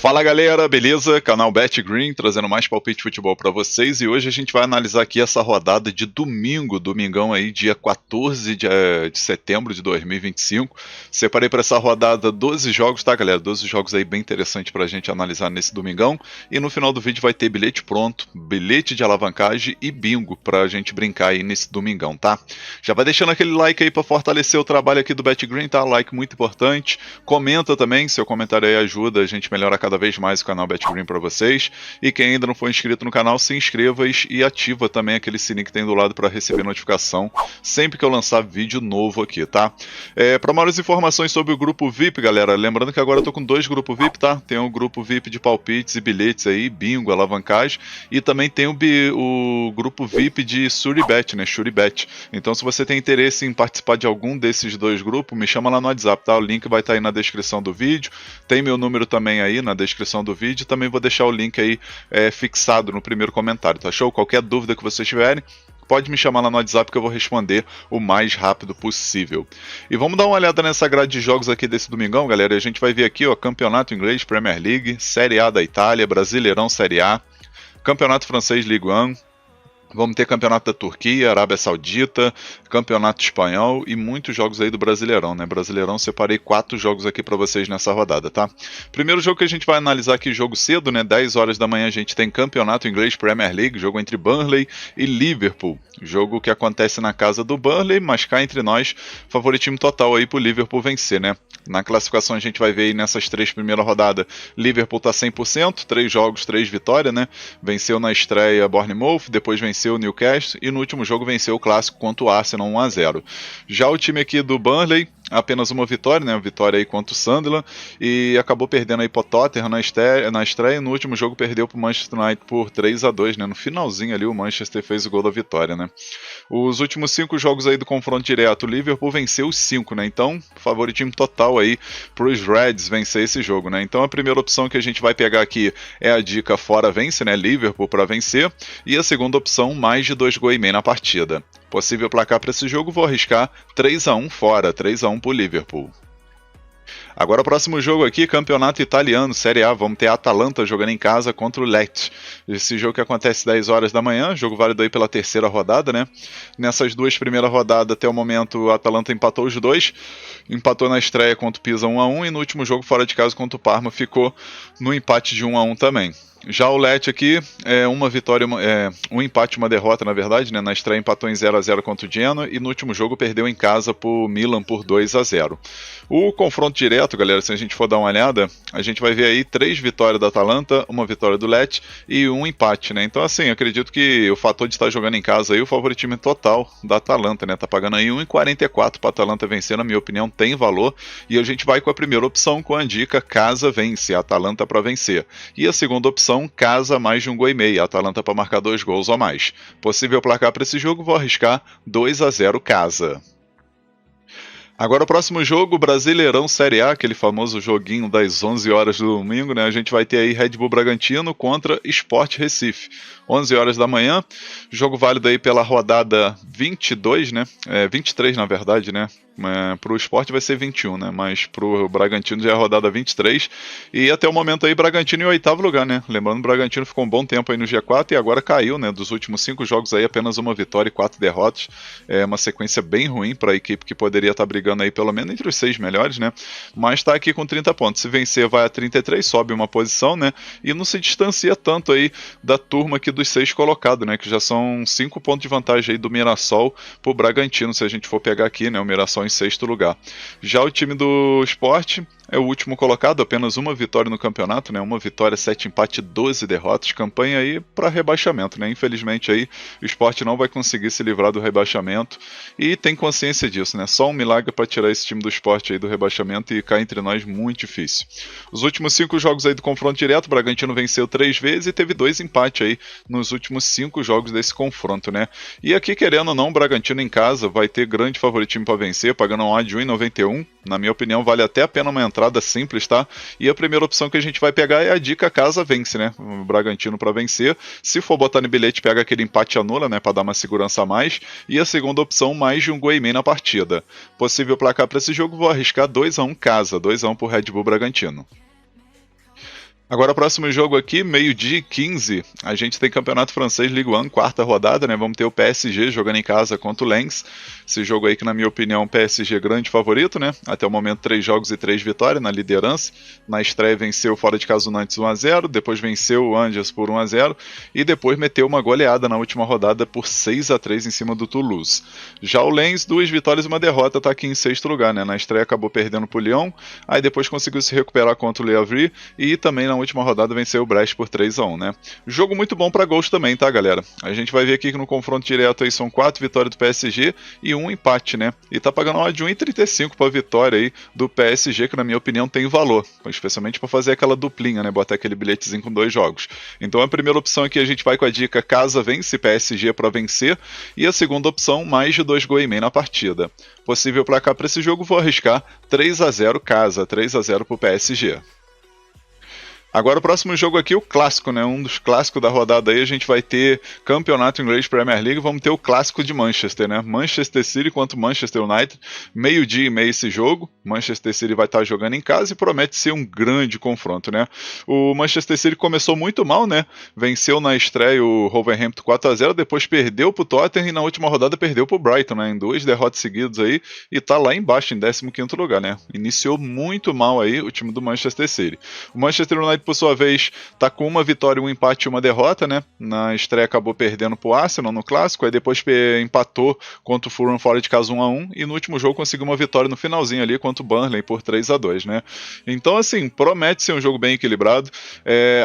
Fala galera, beleza? Canal BetGreen trazendo mais palpite de futebol para vocês, e hoje a gente vai analisar aqui essa rodada de domingão aí, dia 14 de setembro de 2025. Separei para essa rodada 12 jogos, tá galera? 12 jogos aí bem interessantes pra gente analisar nesse domingão, e no final do vídeo vai ter bilhete pronto, bilhete de alavancagem e bingo pra gente brincar aí nesse domingão, tá? Já vai deixando aquele like aí para fortalecer o trabalho aqui do BetGreen, tá? Like muito importante. Comenta também, seu comentário aí ajuda a gente melhorar cada vez mais o canal BetGreen para vocês. E quem ainda não for inscrito no canal, se inscreva e ativa também aquele sininho que tem do lado para receber notificação sempre que eu lançar vídeo novo aqui, tá? Para maiores informações sobre o grupo VIP, galera, lembrando que agora eu tô com 2 grupos VIP, tá? Tem o grupo VIP de palpites e bilhetes aí, bingo, alavancagem, e também tem o grupo VIP de Suribet, né? Suribet. Então se você tem interesse em participar de algum desses 2 grupos, me chama lá no WhatsApp, tá? O link vai estar aí na descrição do vídeo, tem meu número também aí na descrição do vídeo, também vou deixar o link aí fixado no primeiro comentário, tá show? Qualquer dúvida que vocês tiverem, pode me chamar lá no WhatsApp que eu vou responder o mais rápido possível. E vamos dar uma olhada nessa grade de jogos aqui desse domingão, galera. A gente vai ver aqui, ó, Campeonato Inglês, Premier League, Série A da Itália, Brasileirão Série A, Campeonato Francês Ligue 1, vamos ter Campeonato da Turquia, Arábia Saudita, Campeonato Espanhol e muitos jogos aí do Brasileirão, né? Brasileirão, separei 4 jogos aqui para vocês nessa rodada, tá? Primeiro jogo que a gente vai analisar aqui, jogo cedo, né? 10 horas da manhã a gente tem Campeonato Inglês Premier League, jogo entre Burnley e Liverpool. Jogo que acontece na casa do Burnley, mas cá entre nós, favoritismo total aí pro Liverpool vencer, né? Na classificação a gente vai ver aí nessas 3 primeiras rodadas, Liverpool tá 100%, 3 jogos, 3 vitórias, né? Venceu na estreia Bournemouth, depois venceu o Newcastle e no último jogo venceu o clássico contra o Arsenal 1-0. Já o time aqui do Burnley, apenas uma vitória, né? Uma vitória aí contra o Sunderland, e acabou perdendo aí pro Tottenham na estreia, e no último jogo perdeu pro Manchester United por 3-2, né? No finalzinho ali o Manchester fez o gol da vitória, né? Os últimos 5 jogos aí do confronto direto, o Liverpool venceu os 5, né? Então, favoritismo total aí pros Reds vencer esse jogo, né? Então a primeira opção que a gente vai pegar aqui é a dica fora vence, né? Liverpool para vencer, e a segunda opção, mais de 2,5 gols na partida. Possível placar para esse jogo, vou arriscar 3-1 fora, 3-1 pro Liverpool. Agora o próximo jogo aqui, Campeonato Italiano, Série A, vamos ter a Atalanta jogando em casa contra o Lecce. Esse jogo que acontece 10 horas da manhã, jogo válido aí pela terceira rodada, né? Nessas 2 primeiras rodadas, até o momento, a Atalanta empatou os 2, empatou na estreia contra o Pisa 1-1, e no último jogo fora de casa contra o Parma ficou no empate de 1-1 também. Já o Lecce aqui, uma vitória, um empate e uma derrota, na verdade, né? Na estreia empatou em 0-0 contra o Genoa e no último jogo perdeu em casa pro Milan por 2-0. O confronto direto, galera, se a gente for dar uma olhada, a gente vai ver aí 3 vitórias da Atalanta, uma vitória do Lecce e um empate, né? Então, assim, acredito que o fator de estar jogando em casa aí, o favoritismo total da Atalanta, né? Tá pagando aí 1,44 para a Atalanta vencer, na minha opinião, tem valor. E a gente vai com a primeira opção, com a dica casa vence, a Atalanta para vencer. E a segunda opção, casa mais de 1,5 gols, a Atalanta para marcar 2 gols ou mais. Possível placar para esse jogo, vou arriscar 2-0 casa. Agora o próximo jogo, Brasileirão Série A, aquele famoso joguinho das 11 horas do domingo, né? A gente vai ter aí Red Bull Bragantino contra Sport Recife. 11 horas da manhã, jogo válido aí pela rodada 22, né? 23 na verdade, né? Para o Sport vai ser 21, né? Mas para o Bragantino já é a rodada 23. E até o momento aí, Bragantino em 8º lugar, né? Lembrando, o Bragantino ficou um bom tempo aí no G4 e agora caiu, né? Dos últimos 5 jogos aí, apenas uma vitória e 4 derrotas. É uma sequência bem ruim para a equipe que poderia estar brigando aí pelo menos entre os 6 melhores, né? Mas está aqui com 30 pontos. Se vencer, vai a 33, sobe uma posição, né? E não se distancia tanto aí da turma aqui dos 6 colocados, né? Que já são 5 pontos de vantagem aí do Mirassol pro Bragantino, se a gente for pegar aqui, né? O Mirassol em 6º lugar. Já o time do Sport é o último colocado, apenas uma vitória no campeonato, né? Uma vitória, 7 empates, 12 derrotas, campanha aí para rebaixamento, né? Infelizmente aí o Sport não vai conseguir se livrar do rebaixamento e tem consciência disso, né? Só um milagre para tirar esse time do Sport aí do rebaixamento e cá entre nós muito difícil. Os últimos 5 jogos aí do confronto direto, o Bragantino venceu 3 vezes e teve 2 empates aí nos últimos 5 jogos desse confronto, né? E aqui, querendo ou não, o Bragantino em casa vai ter grande favoritismo para vencer, pagando um odd de 1,91. Na minha opinião, vale até a pena uma entrada simples, tá? E a primeira opção que a gente vai pegar é a dica casa vence, né? O Bragantino para vencer. Se for botar no bilhete, pega aquele empate anula, né? Para dar uma segurança a mais. E a segunda opção, mais de um gol e meio na partida. Possível placar para esse jogo, vou arriscar 2-1 casa, 2-1 pro Red Bull Bragantino. Agora o próximo jogo aqui, meio-dia 15, a gente tem Campeonato Francês Ligue 1, quarta rodada, né? Vamos ter o PSG jogando em casa contra o Lens. Esse jogo aí que, na minha opinião, o PSG é grande favorito, né? Até o momento 3 jogos e 3 vitórias na liderança. Na estreia venceu fora de casa o Nantes 1-0, depois venceu o Angers por 1-0 e depois meteu uma goleada na última rodada por 6-3 em cima do Toulouse. Já o Lens, 2 vitórias e uma derrota, tá aqui em 6º lugar, né? Na estreia acabou perdendo pro Lyon, aí depois conseguiu se recuperar contra o Le Havre e também na última rodada venceu o Brest por 3-1, né? Jogo muito bom para gols também, tá, galera? A gente vai ver aqui que no confronto direto aí são 4 vitórias do PSG e 1 empate, né? E tá pagando uma de 1,35 para vitória aí do PSG, que na minha opinião tem valor, especialmente para fazer aquela duplinha, né? Botar aquele bilhetezinho com 2 jogos. Então a primeira opção aqui a gente vai com a dica casa vence, PSG para vencer, e a segunda opção mais de 2 gols e meio na partida. Possível placar para esse jogo, vou arriscar 3-0 casa, 3-0 pro PSG. Agora o próximo jogo aqui, o clássico, né? Um dos clássicos da rodada aí, a gente vai ter Campeonato Inglês Premier League, vamos ter o clássico de Manchester, né? Manchester City contra Manchester United, meio-dia e meio esse jogo. Manchester City vai estar jogando em casa e promete ser um grande confronto, né? O Manchester City começou muito mal, né? Venceu na estreia o Wolverhampton 4-0, depois perdeu pro Tottenham e na última rodada perdeu pro Brighton, né? Em 2 derrotas seguidas aí e tá lá embaixo, em 15º lugar, né? Iniciou muito mal aí o time do Manchester City. O Manchester United, por sua vez, tá com uma vitória, um empate e uma derrota, né? Na estreia acabou perdendo pro Arsenal no clássico, aí depois empatou contra o Fulham fora de casa 1-1 e no último jogo conseguiu uma vitória no finalzinho ali contra o Burnley por 3-2, né? Então, assim, promete ser um jogo bem equilibrado.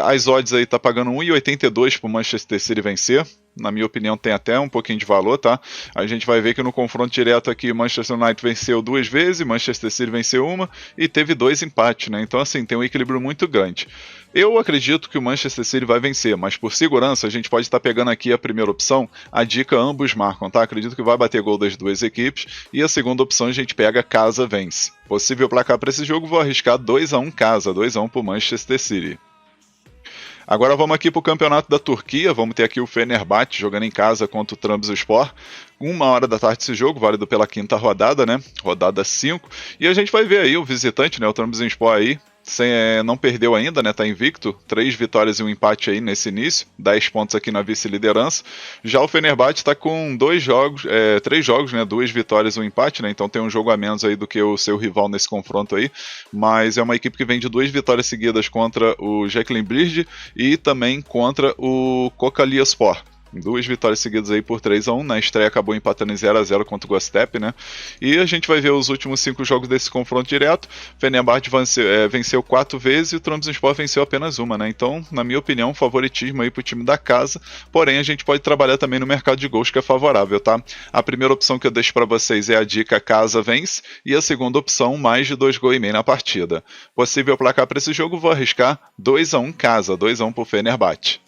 As odds aí tá pagando 1,82 pro Manchester City vencer. Na minha opinião, tem até um pouquinho de valor, tá? A gente vai ver que no confronto direto aqui, Manchester United venceu 2 vezes, Manchester City venceu uma e teve 2 empates, né? Então, assim, tem um equilíbrio muito grande. Eu acredito que o Manchester City vai vencer, mas por segurança a gente pode estar pegando aqui a primeira opção, a dica ambos marcam, tá? Acredito que vai bater gol das duas equipes e a segunda opção a gente pega casa vence. Possível placar para esse jogo, vou arriscar 2-1 casa, 2-1 para o Manchester City. Agora vamos aqui para o campeonato da Turquia, vamos ter aqui o Fenerbahçe jogando em casa contra o Trabzonspor. 1h da tarde esse jogo, válido pela 5ª rodada, né? Rodada 5. E a gente vai ver aí o visitante, né? O Trabzonspor aí, não perdeu ainda, né? Tá invicto, 3 vitórias e um empate aí nesse início, 10 pontos aqui na vice-liderança. Já o Fenerbahçe está com 3 jogos, né? 2 vitórias e um empate, né? Então tem um jogo a menos aí do que o seu rival nesse confronto aí, mas é uma equipe que vem de 2 vitórias seguidas contra o Jeklenburg e também contra o Kocaeliaspor. 2 vitórias seguidas aí por 3-1, na estreia acabou empatando em 0-0 contra o Göztepe, né? E a gente vai ver os últimos 5 jogos desse confronto direto. Fenerbahçe venceu 4 vezes e o Trabzonspor venceu apenas uma, né? Então, na minha opinião, favoritismo aí pro time da casa, porém a gente pode trabalhar também no mercado de gols que é favorável, tá? A primeira opção que eu deixo para vocês é a dica casa vence e a segunda opção mais de 2 gols e meio na partida. Possível placar para esse jogo, vou arriscar 2-1 casa, 2-1 pro Fenerbahçe.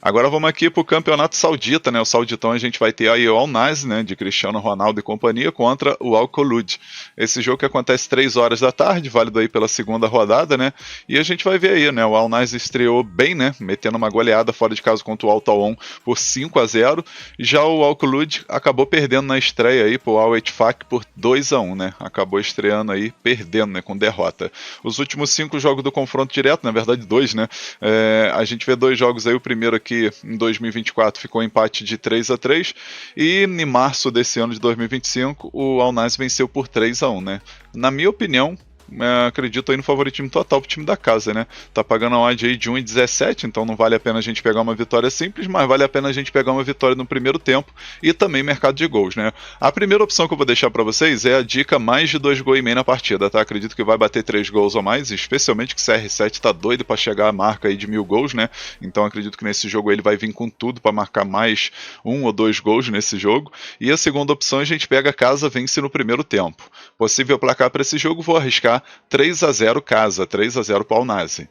Agora vamos aqui para o campeonato saudita, né? O sauditão a gente vai ter aí o Al Nassr, né? De Cristiano Ronaldo e companhia contra o Al Kholoud. Esse jogo que acontece 3h da tarde, válido aí pela 2ª rodada, né? E a gente vai ver aí, né? O Al Nassr estreou bem, né? Metendo uma goleada fora de casa contra o Al Tawon por 5-0. Já o Al Kholoud acabou perdendo na estreia aí pro Al Ettifaq por 2-1, né? Acabou estreando aí perdendo, né? Com derrota. Os últimos 5 jogos do confronto direto, na verdade 2, né? A gente vê 2 jogos aí, o primeiro aqui em 2024 ficou um empate de 3-3 e em março desse ano de 2025 o Al Nassr venceu por 3-1, né? Na minha opinião, acredito aí no favoritismo total pro time da casa, né? Tá pagando a odd aí de 1,17, então não vale a pena a gente pegar uma vitória simples, mas vale a pena a gente pegar uma vitória no primeiro tempo e também mercado de gols, né? A primeira opção que eu vou deixar para vocês é a dica mais de 2 gols e meio na partida, tá? Acredito que vai bater 3 gols ou mais, especialmente que o CR7 tá doido para chegar à marca aí de 1000 gols, né? Então acredito que nesse jogo ele vai vir com tudo para marcar mais 1 ou 2 gols nesse jogo. E a segunda opção a gente pega casa vence no primeiro tempo. Possível placar para esse jogo, vou arriscar 3-0 casa, 3-0 para o Al Nassr.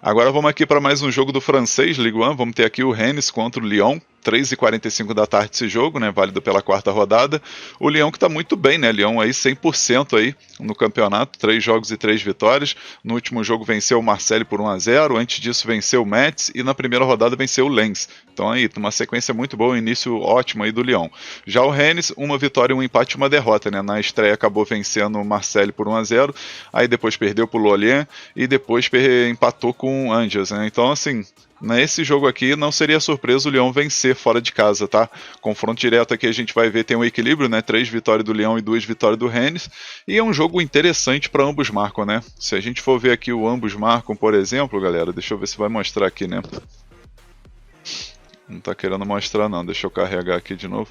Agora vamos aqui para mais um jogo do francês, Ligue 1, vamos ter aqui o Rennes contra o Lyon. 3h45 da tarde esse jogo, né, válido pela quarta rodada. O Lyon que está muito bem, né, Lyon aí 100% aí no campeonato, 3 jogos e 3 vitórias. No último jogo venceu o Marseille por 1-0, antes disso venceu o Metz e na primeira rodada venceu o Lens. Então aí, uma sequência muito boa, um início ótimo aí do Lyon. Já o Rennes, uma vitória, um empate e uma derrota, né, na estreia acabou vencendo o Marseille por 1-0, aí depois perdeu para o Lorient e depois empatou com o Angers, né, então assim... Nesse jogo aqui não seria surpresa o Lyon vencer fora de casa, tá? Confronto direto aqui a gente vai ver, tem um equilíbrio, né? 3 vitórias do Lyon e 2 vitórias do Rennes. E é um jogo interessante para ambos marcam, né? Se a gente for ver aqui o ambos marcam, por exemplo, galera, deixa eu ver se vai mostrar aqui, né? Não tá querendo mostrar não, deixa eu carregar aqui de novo.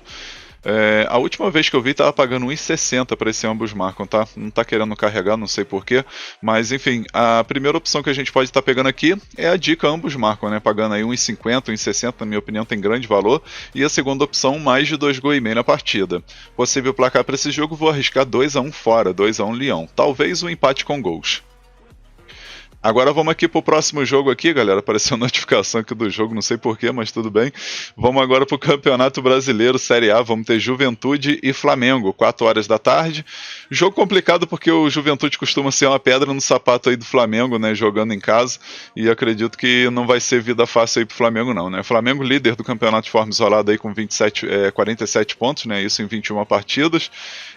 A última vez que eu vi tava pagando 1,60 para esse ambos marcam, tá? Não tá querendo carregar, não sei porquê. Mas enfim, a primeira opção que a gente pode estar pegando aqui é a dica ambos marcam, né? Pagando aí 1,50, 1,60, na minha opinião tem grande valor. E a segunda opção, mais de 2 gols e meio na partida. Possível placar para esse jogo, vou arriscar 2-1 fora, 2-1 Lyon. Talvez um empate com gols. Agora vamos aqui pro próximo jogo aqui, galera. Apareceu a notificação aqui do jogo, não sei porquê, mas tudo bem. Vamos agora pro Campeonato Brasileiro Série A. Vamos ter Juventude e Flamengo, 4 horas da tarde. Jogo complicado porque o Juventude costuma ser uma pedra no sapato aí do Flamengo, né? Jogando em casa. E acredito que não vai ser vida fácil aí pro Flamengo, não, né? Flamengo líder do campeonato de forma isolada aí com 47 pontos, né? Isso em 21 partidas.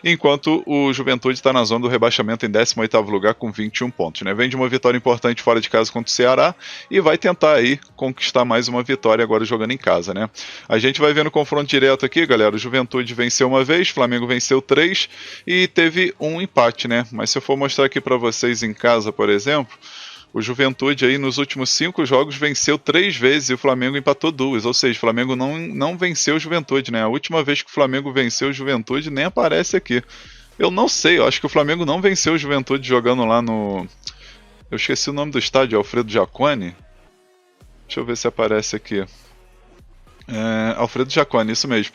Enquanto o Juventude está na zona do rebaixamento em 18º lugar com 21 pontos, né? Vem de uma vitória importante fora de casa contra o Ceará e vai tentar aí conquistar mais uma vitória agora jogando em casa, né? A gente vai ver no confronto direto aqui, galera, o Juventude venceu uma vez, Flamengo venceu 3 e teve um empate, né? Mas se eu for mostrar aqui para vocês em casa, por exemplo, o Juventude aí nos últimos 5 jogos venceu 3 vezes e o Flamengo empatou 2, ou seja, o Flamengo não venceu o Juventude, né? A última vez que o Flamengo venceu o Juventude nem aparece aqui. Eu não sei, eu acho que o Flamengo não venceu o Juventude jogando lá no... Eu esqueci o nome do estádio, Alfredo Jaconi. Deixa eu ver se aparece aqui. Alfredo Jaconi, isso mesmo.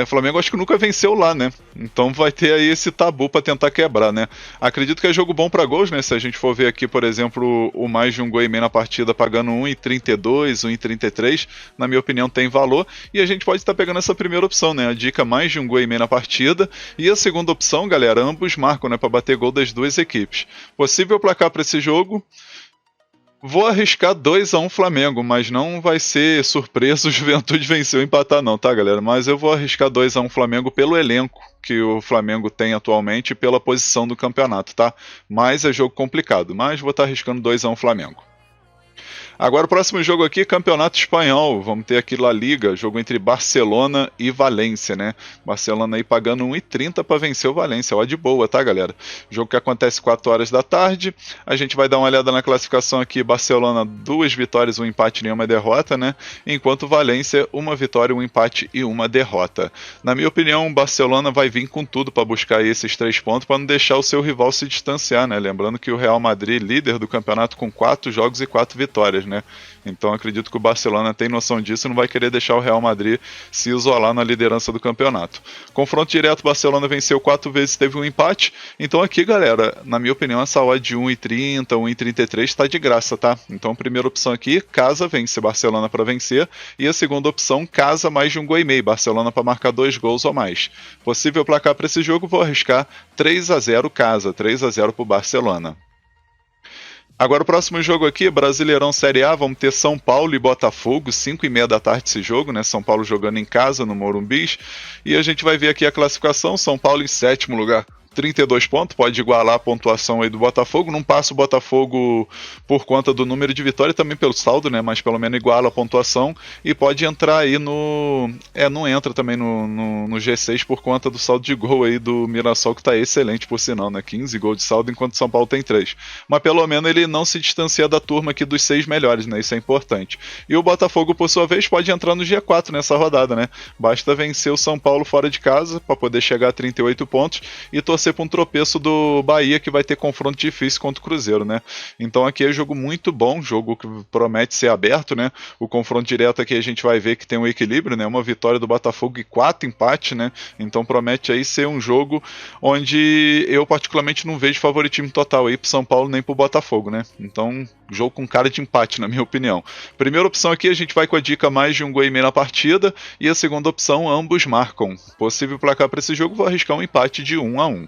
O Flamengo acho que nunca venceu lá, né? Então vai ter aí esse tabu para tentar quebrar, né? Acredito que é jogo bom para gols, né? Se a gente for ver aqui, por exemplo, o mais de 1 gol e meio na partida pagando 1,32, 1,33, na minha opinião tem valor. E a gente pode estar pegando essa primeira opção, né? A dica mais de 1 gol e meio na partida. E a segunda opção, galera, ambos marcam, né? Para bater gol das duas equipes. Possível placar para esse jogo... Vou arriscar 2-1 Flamengo, mas não vai ser surpresa o Juventude venceu e empatar não, tá, galera? Mas eu vou arriscar 2-1 Flamengo pelo elenco que o Flamengo tem atualmente e pela posição do campeonato, tá? Mas é jogo complicado, mas vou estar arriscando 2-1 Flamengo. Agora o próximo jogo aqui, Campeonato Espanhol. Vamos ter aqui La Liga, jogo entre Barcelona e Valência, né? Barcelona aí pagando 1,30 para vencer o Valência. Ó, de boa, tá, galera? Jogo que acontece 4 horas da tarde. A gente vai dar uma olhada na classificação aqui. Barcelona, 2 vitórias, 1 empate e nenhuma derrota, né? Enquanto Valência, 1 vitória, 1 empate e 1 derrota. Na minha opinião, o Barcelona vai vir com tudo para buscar esses 3 pontos para não deixar o seu rival se distanciar, né? Lembrando que o Real Madrid, líder do campeonato com 4 jogos e 4 vitórias, né? Então acredito que o Barcelona tem noção disso e não vai querer deixar o Real Madrid se isolar na liderança do campeonato. Confronto direto, o Barcelona venceu 4 vezes, teve um empate. Então aqui, galera, na minha opinião, essa odd de 1,30, 1,33 está de graça, tá? Então a primeira opção aqui, casa vence Barcelona para vencer. E a segunda opção, casa mais de 1 gol e meio, Barcelona para marcar 2 gols ou mais. Possível placar para esse jogo, vou arriscar 3-0 casa, 3-0 para o Barcelona. Agora o próximo jogo aqui, Brasileirão Série A, vamos ter São Paulo e Botafogo, 5h30 da tarde esse jogo, né? São Paulo jogando em casa no Morumbi. E a gente vai ver aqui a classificação, São Paulo em 7º lugar 32 pontos, pode igualar a pontuação aí do Botafogo, não passa o Botafogo por conta do número de vitórias, também pelo saldo, né, mas pelo menos iguala a pontuação, e pode entrar aí não entra também no G6 por conta do saldo de gol aí do Mirassol, que está excelente por sinal, né, 15 gols de saldo, enquanto o São Paulo tem 3, mas pelo menos ele não se distancia da turma aqui dos 6 melhores, né, isso é importante. E o Botafogo, por sua vez, pode entrar no G4 nessa rodada, né, basta vencer o São Paulo fora de casa, para poder chegar a 38 pontos, e torcer para um tropeço do Bahia, que vai ter confronto difícil contra o Cruzeiro, né? Então aqui é jogo muito bom, jogo que promete ser aberto, né? O confronto direto aqui a gente vai ver que tem um equilíbrio, né? Uma vitória do Botafogo e 4 empates, né? Então promete aí ser um jogo onde eu particularmente não vejo favoritismo total aí pro São Paulo nem pro Botafogo, né? Então jogo com cara de empate, na minha opinião. Primeira opção aqui, a gente vai com a dica mais de um gol e meio na partida, e a segunda opção, ambos marcam. Possível placar para esse jogo, vou arriscar um empate de 1-1.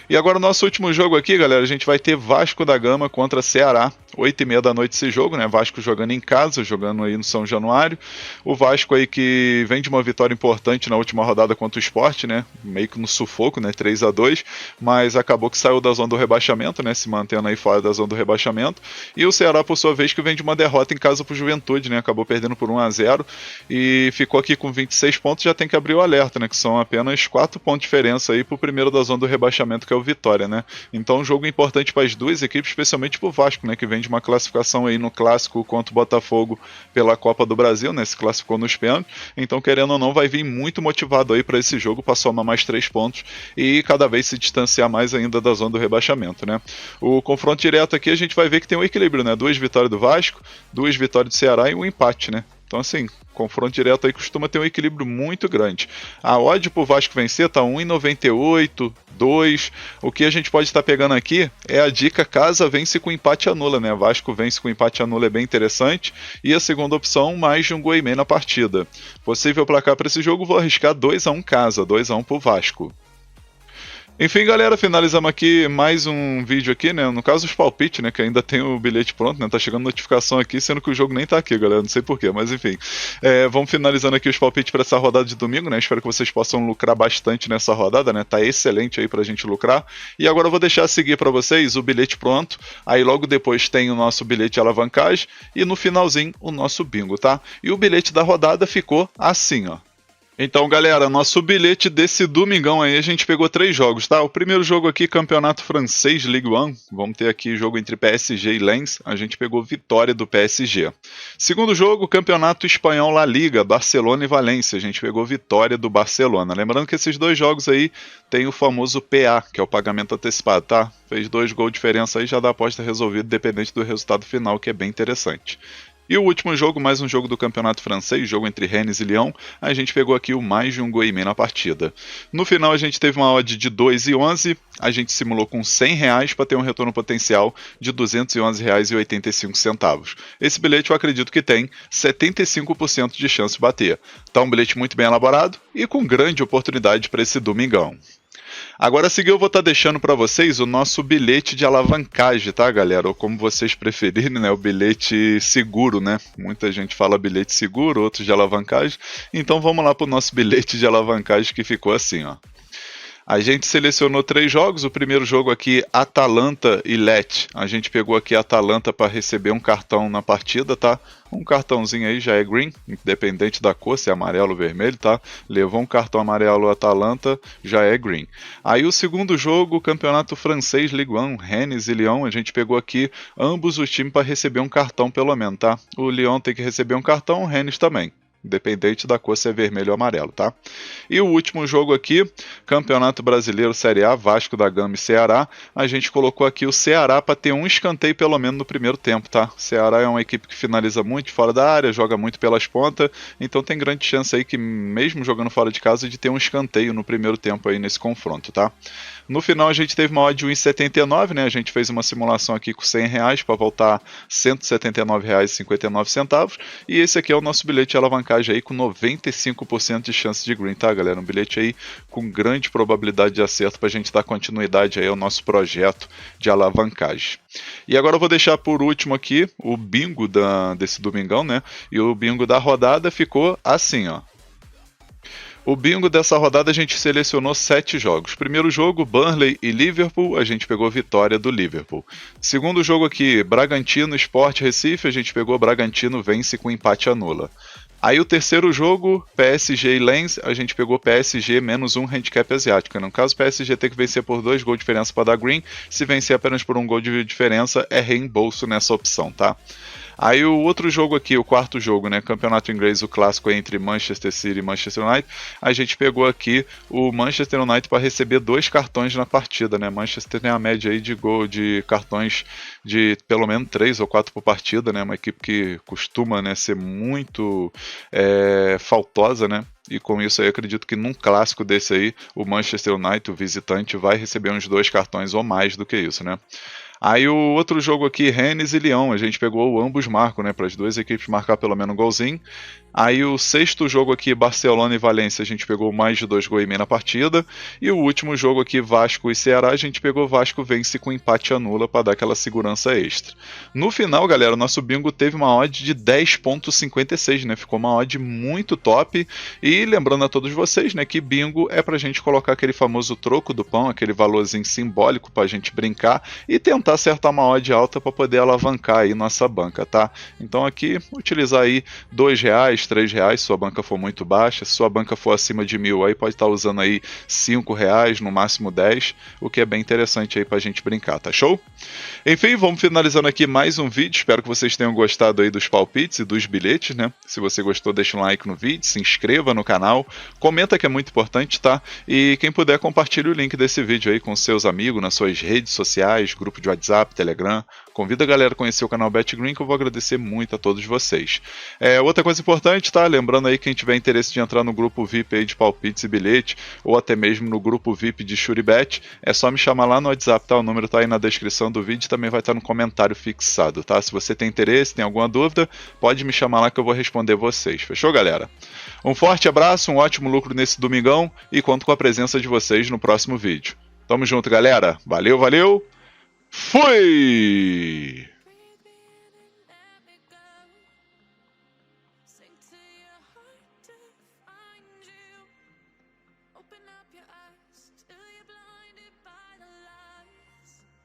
E agora o nosso último jogo aqui, galera, a gente vai ter Vasco da Gama contra Ceará, 8h30 da noite esse jogo, né, Vasco jogando em casa, jogando aí no São Januário, o Vasco aí que vem de uma vitória importante na última rodada contra o Sport, né, meio que no sufoco, né, 3-2, mas acabou que saiu da zona do rebaixamento, né, se mantendo aí fora da zona do rebaixamento, e o Ceará, por sua vez, que vem de uma derrota em casa pro Juventude, né, acabou perdendo por 1-0, e ficou aqui com 26 pontos, já tem que abrir o alerta, né, que são apenas 4 pontos de diferença aí pro primeiro da zona do rebaixamento, que é o Vitória, né? Então um jogo importante para as duas equipes, especialmente para o Vasco, né? Que vem de uma classificação aí no clássico contra o Botafogo pela Copa do Brasil, né? Se classificou nos pênaltis. Então, querendo ou não, vai vir muito motivado aí para esse jogo, para somar mais 3 pontos e cada vez se distanciar mais ainda da zona do rebaixamento, né? O confronto direto aqui a gente vai ver que tem um equilíbrio, né? 2 vitórias do Vasco, 2 vitórias do Ceará e um empate, né? Então, assim, confronto direto aí costuma ter um equilíbrio muito grande. A odd pro Vasco vencer tá 1,98, 2. O que a gente pode estar pegando aqui é a dica casa vence com empate anula, né? Vasco vence com empate anula, é bem interessante. E a segunda opção, mais de um gol e meio na partida. Possível placar para esse jogo, vou arriscar 2-1 casa, 2-1 pro Vasco. Enfim, galera, finalizamos aqui mais um vídeo aqui, né, no caso os palpites, né, que ainda tem o bilhete pronto, né, tá chegando notificação aqui, sendo que o jogo nem tá aqui, galera, não sei porquê, mas enfim. Vamos finalizando aqui os palpites para essa rodada de domingo, né, espero que vocês possam lucrar bastante nessa rodada, né, tá excelente aí pra gente lucrar. E agora eu vou deixar seguir para vocês o bilhete pronto, aí logo depois tem o nosso bilhete de alavancagem e no finalzinho o nosso bingo, tá? E o bilhete da rodada ficou assim, ó. Então, galera, nosso bilhete desse domingão aí, a gente pegou 3 jogos, tá? O primeiro jogo aqui, Campeonato Francês, Ligue 1. Vamos ter aqui jogo entre PSG e Lens. A gente pegou vitória do PSG. Segundo jogo, Campeonato Espanhol La Liga, Barcelona e Valência. A gente pegou vitória do Barcelona. Lembrando que esses 2 jogos aí tem o famoso PA, que é o pagamento antecipado, tá? Fez 2 gols de diferença aí, já dá a aposta resolvida, dependente do resultado final, que é bem interessante. E o último jogo, mais um jogo do Campeonato Francês, jogo entre Rennes e Lyon, a gente pegou aqui o mais de um gol e meio na partida. No final a gente teve uma odd de 2,11, a gente simulou com R$100 para ter um retorno potencial de R$211,85. Esse bilhete eu acredito que tem 75% de chance de bater. Tá um bilhete muito bem elaborado e com grande oportunidade para esse domingão. Agora a seguir eu vou estar deixando para vocês o nosso bilhete de alavancagem, tá, galera? Ou como vocês preferirem, né? O bilhete seguro, né? Muita gente fala bilhete seguro, outros de alavancagem. Então vamos lá para o nosso bilhete de alavancagem que ficou assim, ó. A gente selecionou 3 jogos, o primeiro jogo aqui, Atalanta e Lecce. A gente pegou aqui a Atalanta para receber um cartão na partida, tá? Um cartãozinho aí já é green, independente da cor, se é amarelo ou vermelho, tá? Levou um cartão amarelo Atalanta, já é green. Aí o segundo jogo, Campeonato Francês, Ligue 1, Rennes e Lyon, a gente pegou aqui ambos os times para receber um cartão pelo menos, tá? O Lyon tem que receber um cartão, o Rennes também. Independente da cor se é vermelho ou amarelo, tá? E o último jogo aqui, Campeonato Brasileiro Série A, Vasco da Gama e Ceará, a gente colocou aqui o Ceará para ter um escanteio pelo menos no primeiro tempo, tá? O Ceará é uma equipe que finaliza muito fora da área, joga muito pelas pontas, então tem grande chance aí que mesmo jogando fora de casa de ter um escanteio no primeiro tempo aí nesse confronto, tá? No final a gente teve uma odd de 1,79, né? A gente fez uma simulação aqui com R$100 para voltar R$179,59, e esse aqui é o nosso bilhete de alavancagem aí com 95% de chance de green, tá, galera? Um bilhete aí com grande probabilidade de acerto para a gente dar continuidade aí ao nosso projeto de alavancagem. E agora eu vou deixar por último aqui o bingo desse domingão, né? E o bingo da rodada ficou assim, ó. O bingo dessa rodada a gente selecionou 7 jogos. Primeiro jogo, Burnley e Liverpool, a gente pegou vitória do Liverpool. Segundo jogo aqui, Bragantino, Sport Recife, a gente pegou Bragantino vence com empate anula. Aí o terceiro jogo, PSG e Lens, a gente pegou PSG menos um handicap asiático. No caso, PSG tem que vencer por 2 gols de diferença para dar green. Se vencer apenas por 1 gol de diferença, é reembolso nessa opção, tá? Aí o outro jogo aqui, o quarto jogo, né? Campeonato inglês, o clássico entre Manchester City e Manchester United. A gente pegou aqui o Manchester United para receber 2 cartões na partida, né? Manchester tem a média aí de gol de cartões de pelo menos 3 ou 4 por partida, né? Uma equipe que costuma, né, ser muito faltosa, né? E com isso aí acredito que num clássico desse aí, o Manchester United, o visitante, vai receber uns 2 cartões ou mais do que isso, né? Aí o outro jogo aqui, Rennes e Lyon, a gente pegou o ambos marcam, né, para as duas equipes marcar pelo menos um golzinho. Aí o sexto jogo aqui, Barcelona e Valência, a gente pegou mais de 2 gols e meio na partida. E o último jogo aqui, Vasco e Ceará, a gente pegou Vasco vence com empate anula para dar aquela segurança extra. No final, galera, nosso bingo teve uma odd de 10,56, né? Ficou uma odd muito top. E lembrando a todos vocês, né, que bingo é pra gente colocar aquele famoso troco do pão, aquele valorzinho simbólico pra gente brincar e tentar acertar uma odd alta para poder alavancar aí nossa banca, tá? Então aqui, utilizar aí R$2, R$3, se sua banca for muito baixa, se sua banca for acima de 1.000, aí pode estar usando aí R$5, no máximo 10, o que é bem interessante aí pra gente brincar, tá show? Enfim, vamos finalizando aqui mais um vídeo, espero que vocês tenham gostado aí dos palpites e dos bilhetes, né? Se você gostou, deixa um like no vídeo, se inscreva no canal, comenta que é muito importante, tá? E quem puder, compartilhe o link desse vídeo aí com seus amigos, nas suas redes sociais, grupo de WhatsApp, Telegram. Convida a galera a conhecer o canal BetGreen, que eu vou agradecer muito a todos vocês. Outra coisa importante, tá? Lembrando aí, quem tiver interesse de entrar no grupo VIP aí de palpites e bilhete, ou até mesmo no grupo VIP de Shuribet, é só me chamar lá no WhatsApp, tá? O número tá aí na descrição do vídeo, também vai estar no comentário fixado, tá? Se você tem interesse, tem alguma dúvida, pode me chamar lá que eu vou responder vocês. Fechou, galera? Um forte abraço, um ótimo lucro nesse domingão e conto com a presença de vocês no próximo vídeo. Tamo junto, galera. Valeu, valeu. Fui! Sink to your heart to find you. Open up your eyes till you